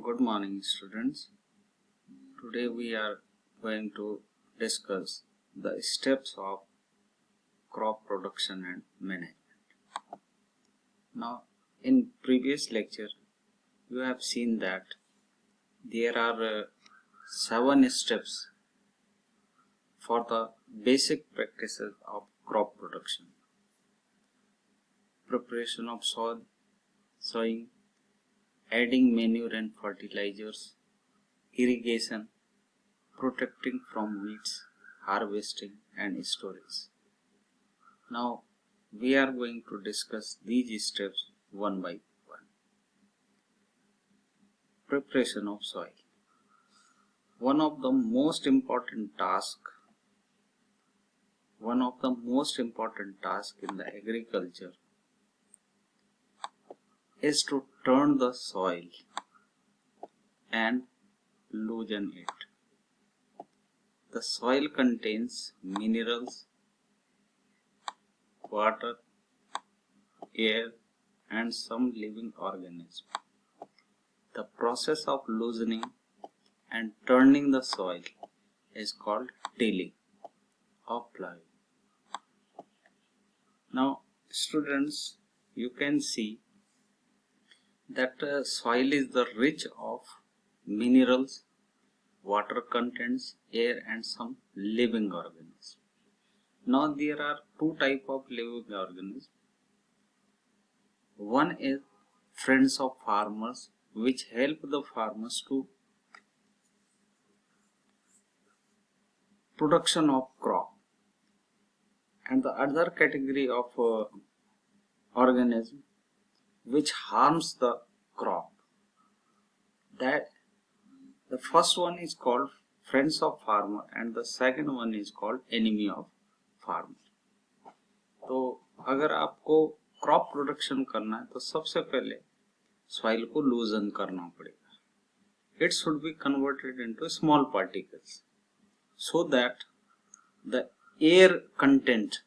Good morning, students. Today we are going to discuss the steps of crop production and management. Now, in previous lecture, you have seen that there are 7 steps for the basic practices of crop production. Preparation of soil, sowing, adding manure and fertilizers, irrigation, protecting from weeds, harvesting and storage. Now we are going to discuss these steps one by one. Preparation of soil. One of the most important tasks in the agriculture is to turn the soil and loosen it. The soil contains minerals, water, air and some living organisms. The process of loosening and turning the soil is called tilling or plowing. Now students, you can see that soil is the rich of minerals, water contents, air and some living organisms. Now there are two types of living organisms. One is friends of farmers, which help the farmers to production of crop, and the other category of organism which harms the crop. That the first one is called friends of farmer and the second one is called enemy of farmer. तो अगर आपको crop production करना है तो सबसे पहले soil को लूजन करना पड़ेगा. It should be converted into small particles so that the air content,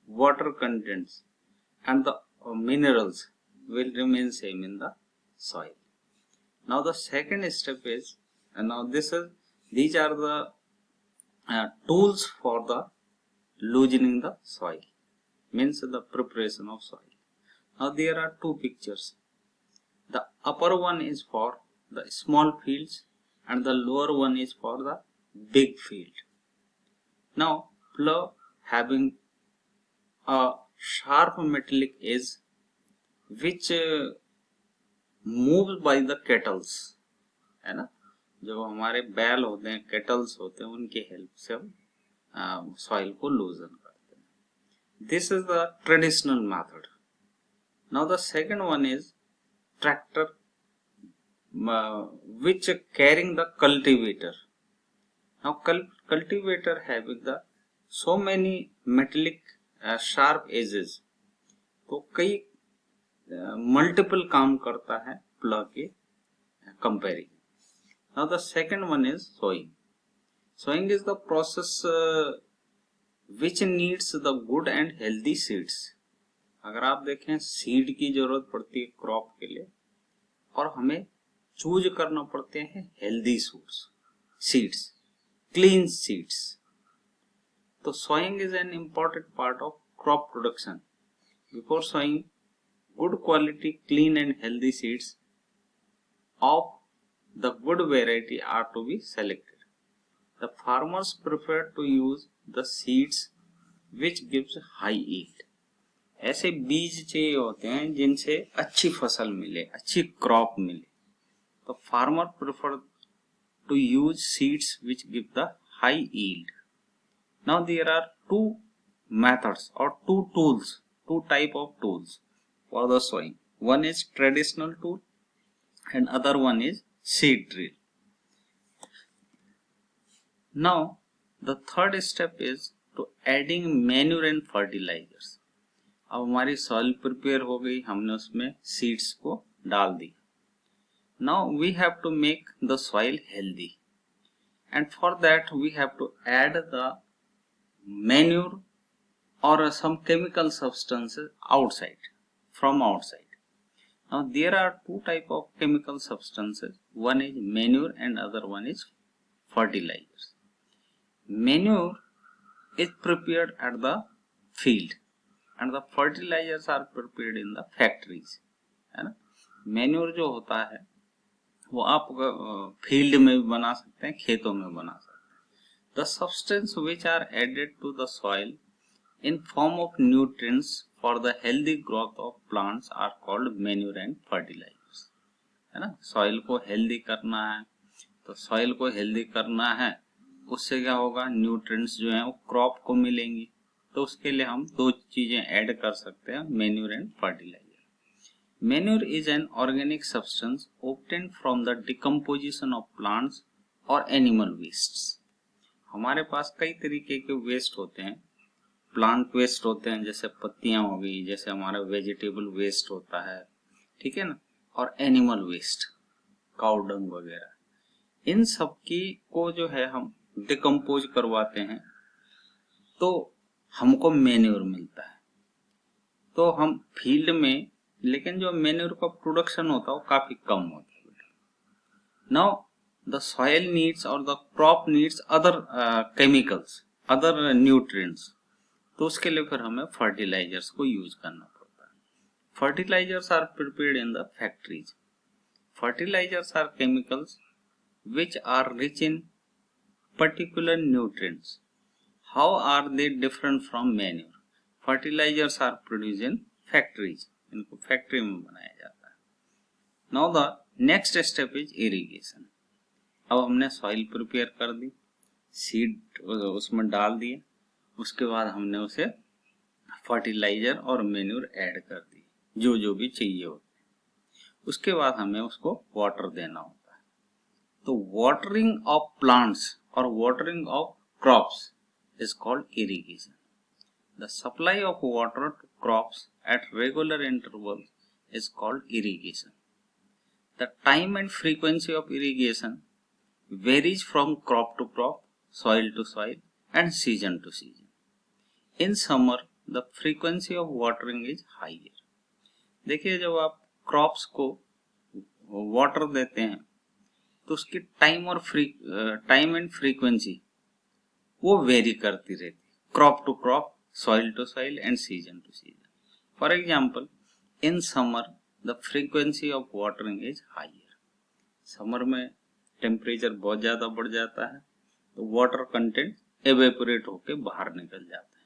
water contents and the minerals will remain same in the soil. Now the second step is, these are the tools for the loosening the soil, means the preparation of soil. Now there are two pictures. The upper one is for the small fields and the lower one is for the big field. Now plough having a sharp metallic edge which moves by the kettles, है ना. जो हमारे बैल होते हैं, kettles होते हैं, उनके हेल्प से हम सॉइल को लूजन करते हैं. This is the traditional method. Now the second one is tractor which carrying the cultivator. Now cultivator having the so many metallic sharp edges, तो कई multiple काम करता है प्लग के comparing. Now the second one is sowing. Sowing is the process which needs the good and healthy seeds. अगर आप देखें seed की जरूरत पड़ती है क्रॉप के लिए और हमें चूज करना पड़ते हैं हेल्दी सीड्स, क्लीन सीड्स. तो sowing is an important part of crop production. Before sowing, good quality clean and healthy seeds of the good variety are to be selected. The farmers prefer to use the seeds which gives high yield. ऐसे बीज चाहिए होते हैं जिनसे अच्छी फसल मिले, अच्छी क्रॉप मिले. तो farmer prefer to use seeds which give the high yield. Now there are two methods or two type of tools for the sowing. One is traditional tool and other one is seed drill. Now the third step is to adding manure and fertilizers. अब हमारी soil prepare हो गई, हमने उसमें seeds को डाल दी. Now we have to make the soil healthy, and for that we have to add the manure or some chemical substances from outside. Now there are two type of chemical substances. One is manure and other one is fertilizers. Manure is prepared at the field and the fertilizers are prepared in the factories, है ना. Manure जो होता है वो आप field में भी बना सकते हैं, खेतों में बना सकते हैं. The substance which are added to the soil in form of nutrients for the healthy growth of plants are called manure and fertilizers, है ना. सॉइल को हेल्दी करना है, तो सॉइल को हेल्दी करना है, उससे क्या होगा, न्यूट्रिएंट्स जो हैं वो क्रॉप को मिलेंगी, तो उसके लिए हम दो चीजें ऐड कर सकते हैं, manure and fertiliser. Manure is an organic substance obtained from the decomposition of plants और एनिमल वेस्ट्स. हमारे पास कई तरीके के वेस्ट होते हैं. प्लांट वेस्ट होते हैं, जैसे पत्तियां हो गई, जैसे हमारा वेजिटेबल वेस्ट होता है, ठीक है ना, और एनिमल वेस्ट, काउ डंग वगैरह. इन सब की को जो है हम डिकम्पोज करवाते हैं तो हमको मैन्योर मिलता है. तो हम फील्ड में, लेकिन जो मैन्योर का प्रोडक्शन होता है वो काफी कम होता है. नाउ द सॉइल नीड्स और the crop needs other chemicals, other nutrients, तो उसके लिए फिर हमें फर्टिलाइजर्स को यूज करना पड़ता है. Fertilisers are prepared in the factories. Fertilisers are chemicals which are rich in particular nutrients. How are they different from manure? Fertilizers are produced in factories. इनको फैक्ट्री में बनाया जाता है. Now the next step is irrigation. अब हमने soil prepare कर दी, seed उसमें डाल दिए, उसके बाद हमने उसे फर्टिलाइजर और मैन्योर ऐड कर दी, जो जो भी चाहिए होते हैं. उसके बाद हमें उसको वाटर देना होता है. तो वाटरिंग ऑफ प्लांट्स और watering of crops is called irrigation. The supply of water to crops at regular intervals is called irrigation. The time and frequency of irrigation varies from crop to crop, soil to soil and season to season. In summer the frequency of watering is higher. देखिए जब आप crops को water देते हैं तो उसकी time and frequency वो vary करती रहती है, crop to crop, soil to soil and season to season. For example, in summer the frequency of watering is higher. Summer में टेम्परेचर बहुत ज्यादा बढ़ जाता है तो वाटर कंटेंट एवेपोरेट होके बाहर निकल जाता है,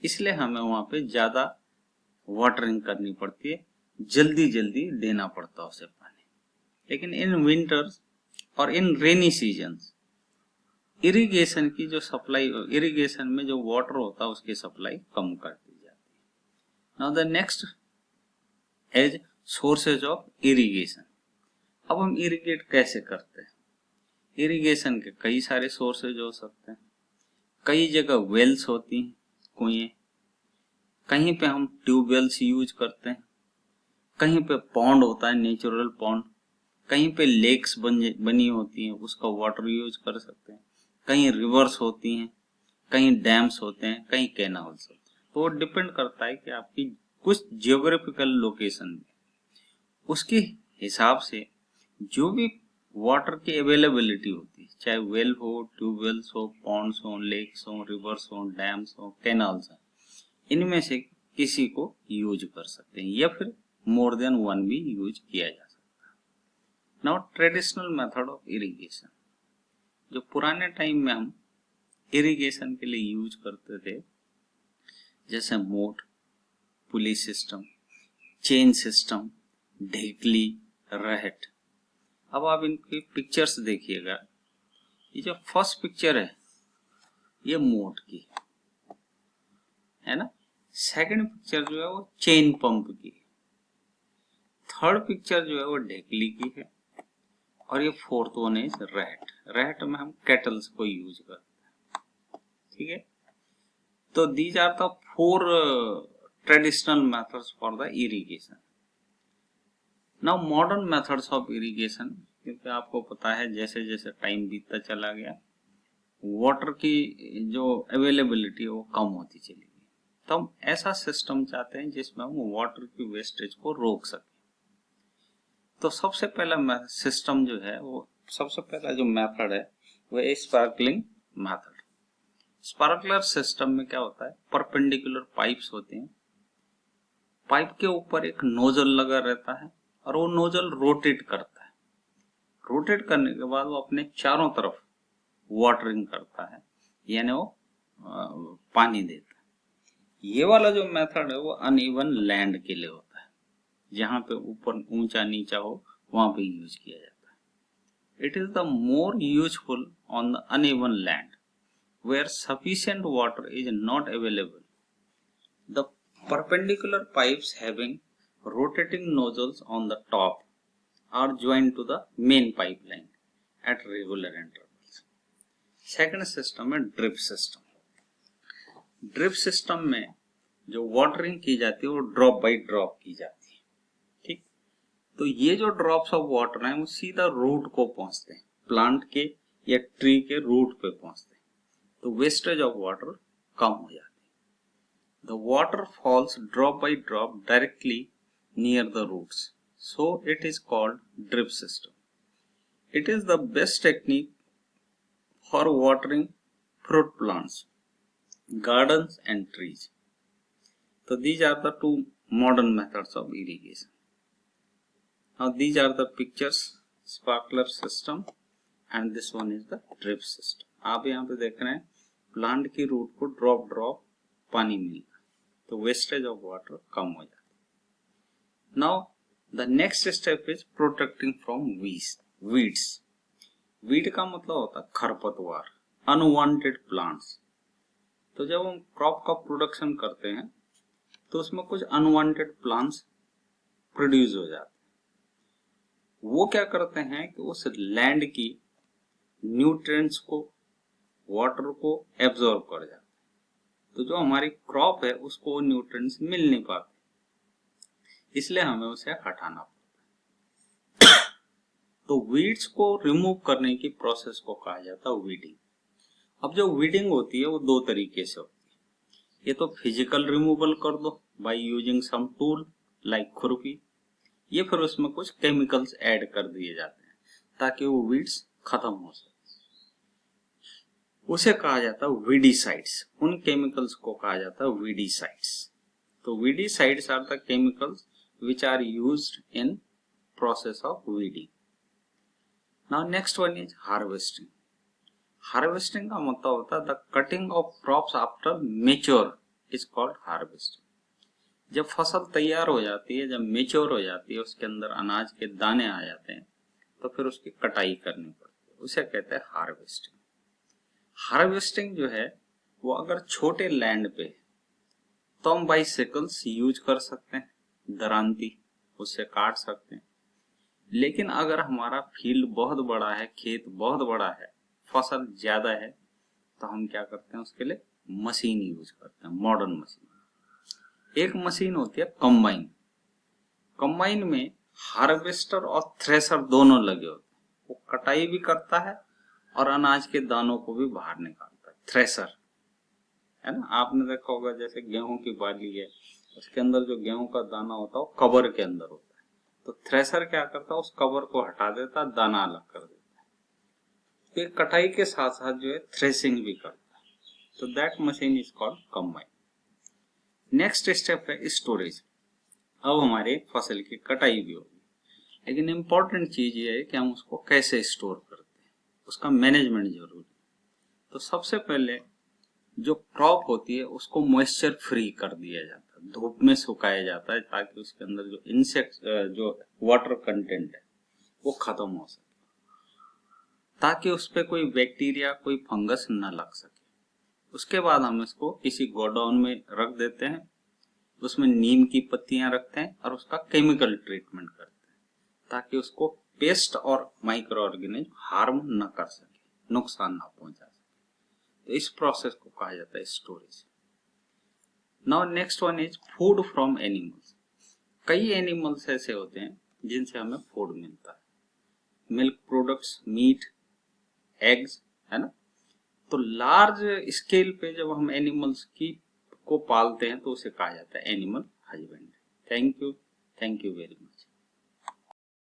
इसलिए हमें वहां पे ज्यादा वाटरिंग करनी पड़ती है, जल्दी जल्दी देना पड़ता है उसे पानी. लेकिन इन विंटर्स और इन रेनी सीजन्स इरिगेशन की जो सप्लाई, इरिगेशन में जो वाटर होता है उसकी सप्लाई कम कर दी जाती है. Now the next is sources of irrigation. अब हम इरिगेट कैसे करते हैं? इरिगेशन के कई सारे सोर्सेज हो सकते हैं. कई जगह वेल्स होती हैं, कुएं, कहीं पे हम ट्यूबवेल्स यूज करते हैं, कहीं पे पॉन्ड होता है, नेचुरल पॉन्ड, कहीं पे लेक्स बनी होती हैं, उसका वाटर यूज कर सकते हैं, कहीं रिवर्स होती हैं, कहीं डैम्स होते हैं, कहीं कैनाल्स होते हैं. तो डिपेंड करता है कि आपकी कुछ जियोग्राफिकल लोकेशन में उसके हिसाब से जो भी वाटर की अवेलेबिलिटी होती है, चाहे वेल हो, ट्यूबवेल्स हो, पॉन्ड्स हो, लेक्स हो, रिवर्स हो, डैम्स हो, कैनाल्स हो, इनमें से किसी को यूज कर सकते हैं या फिर मोर देन वन भी यूज किया जा सकता है. Now traditional method of irrigation, जो पुराने टाइम में हम इरिगेशन के लिए यूज करते थे, जैसे मोट, पुली सिस्टम, चेन सिस्टम, ढेकली, रहट. अब आप इनकी पिक्चर्स देखिएगा. ये जो फर्स्ट पिक्चर है ये मोट की है ना, सेकंड पिक्चर जो है वो चेन पंप की, थर्ड पिक्चर जो है वो ढेकली की है, और ये फोर्थ वन इज रहट. रहट में हम कैटल्स को यूज करते हैं, ठीक है. तो these are the 4 traditional methods for the irrigation. Now modern methods of irrigation, क्योंकि आपको पता है जैसे जैसे टाइम बीतता चला गया वाटर की जो अवेलेबिलिटी है वो कम होती चली गई, तो हम ऐसा सिस्टम चाहते हैं जिसमें हम वाटर की वेस्टेज को रोक सकें. तो सबसे पहला सिस्टम जो है वो सबसे पहला जो मेथड है वो है स्पार्कलिंग मेथड। स्पार्कलर सिस्टम में क्या होता है, परपेंडिकुलर पाइप्स होते हैं, पाइप के ऊपर एक नोजल लगा रहता है और वो नोजल रोटेट करता है। रोटेट करने के बाद वो अपने चारों तरफ वाटरिंग करता है, यानी वो पानी देता है। ये वाला जो मेथड है वो अनइवन लैंड के लिए होता है, जहां पे ऊपर ऊंचा नीचा हो वहां पे यूज किया जाता है। It is the more useful on the uneven land where sufficient water is not available. The perpendicular pipes having rotating nozzles on the top are joined to the main pipeline at regular intervals. Second system है drip system. Drip system में जो watering की जाती है वो drop by drop की जाती है, ठीक। तो ये जो ड्रॉप्स ऑफ वाटर हैं वो सीधा रूट को पहुंचते हैं, प्लांट के या ट्री के रूट पे पहुंचते हैं, तो वेस्टेज ऑफ वाटर कम हो जाती है। The water falls drop by drop directly near the roots, so it is called drip system. It is the best technique for watering fruit plants, gardens and trees. So these are the two modern methods of irrigation. Now these are the pictures, sprinkler system and this one is the drip system. आप यहाँ पे देख रहे हैं plant की root को drop drop पानी मिल रहा है, तो वेस्टेज ऑफ वाटर कम हो जाता है। Now the next step is protecting from weeds. Weed का मतलब होता है खरपतवार, अनवांटेड प्लांट्स। तो जब हम क्रॉप का प्रोडक्शन करते हैं तो उसमें कुछ अनवांटेड प्लांट्स प्रोड्यूस हो जाते हैं। वो क्या करते हैं कि उस लैंड की न्यूट्रिएंट्स को, वाटर को एब्जॉर्ब कर जाते हैं, तो जो हमारी क्रॉप है उसको वो न्यूट्रिएंट्स मिल नहीं पाते, इसलिए हमें उसे हटाना पड़ता है। तो वीड्स को रिमूव करने की प्रोसेस को कहा जाता है वीडिंग। अब जो वीडिंग होती है वो दो तरीके से होती है। ये तो फिजिकल रिमूवल कर दो by using some tool like खुरपी, ये फिर उसमें कुछ केमिकल्स ऐड कर दिए जाते हैं ताकि वो वीड्स खत्म हो सके, उसे कहा जाता है वीडीसाइड्स। उन केमिकल्स को कहा जाता है वीडीसाइड्स। तो weedicides are the chemicals which are used in process of weeding. Now next one is harvesting. Harvesting का मतलब होता है the cutting of crops after mature is called harvesting. जब फसल तैयार हो जाती है, जब मेच्योर हो जाती है, उसके अंदर अनाज के दाने आ जाते हैं, तो फिर उसकी कटाई करनी पड़ती है, उसे कहते हैं हार्वेस्टिंग। हार्वेस्टिंग जो है वो अगर छोटे लैंड पे तो हम बाइसिकल्स यूज कर सकते हैं, दरांती, उससे काट सकते हैं। लेकिन अगर हमारा फील्ड बहुत बड़ा है, खेत बहुत बड़ा है, फसल ज्यादा है, तो हम क्या करते हैं उसके लिए मशीन यूज करते हैं, मॉडर्न मशीन। एक मशीन होती है कंबाइन। कंबाइन में हार्वेस्टर और थ्रेशर दोनों लगे होते हैं, वो कटाई भी करता है और अनाज के दानों को भी बाहर निकालता है। थ्रेशर है ना, आपने देखा होगा जैसे गेहूं की बाली है, उसके अंदर जो गेहूं का दाना होता है वो कवर के अंदर होता है, तो थ्रेशर क्या करता है उस कवर को हटा देता है, दाना अलग कर देता है। तो कटाई के साथ साथ जो है थ्रेसिंग भी करता है, तो that machine is called combine. Next step है स्टोरेज। अब हमारे फसल की कटाई भी होगी, लेकिन इंपॉर्टेंट चीज ये है कि हम उसको कैसे स्टोर करते हैं, उसका मैनेजमेंट जरूरी है। तो सबसे पहले जो क्रॉप होती है उसको मॉइस्चर फ्री कर दिया जाता है, धूप में सुखाया जाता है, ताकि उसके अंदर जो इंसेक्ट, जो वाटर कंटेंट है वो खत्म हो सके, ताकि उस पर कोई बैक्टीरिया, कोई फंगस न लग सके। उसके बाद हम इसको किसी गोडाउन में रख देते हैं, उसमें नीम की पत्तियां रखते हैं और उसका केमिकल ट्रीटमेंट करते हैं, ताकि उसको पेस्ट और माइक्रो ऑर्गेनिज्म हार्म न कर सके, नुकसान न पहुंचा सके। तो इस प्रोसेस को कहा जाता है storage. Now next one is food from animals. कई एनिमल्स ऐसे होते हैं जिनसे हमें फूड मिलता है, मिल्क प्रोडक्ट्स, मीट, एग्स, है ना। तो लार्ज स्केल पे जब हम एनिमल्स की को पालते हैं तो उसे कहा जाता है animal husbandry. Thank you very much.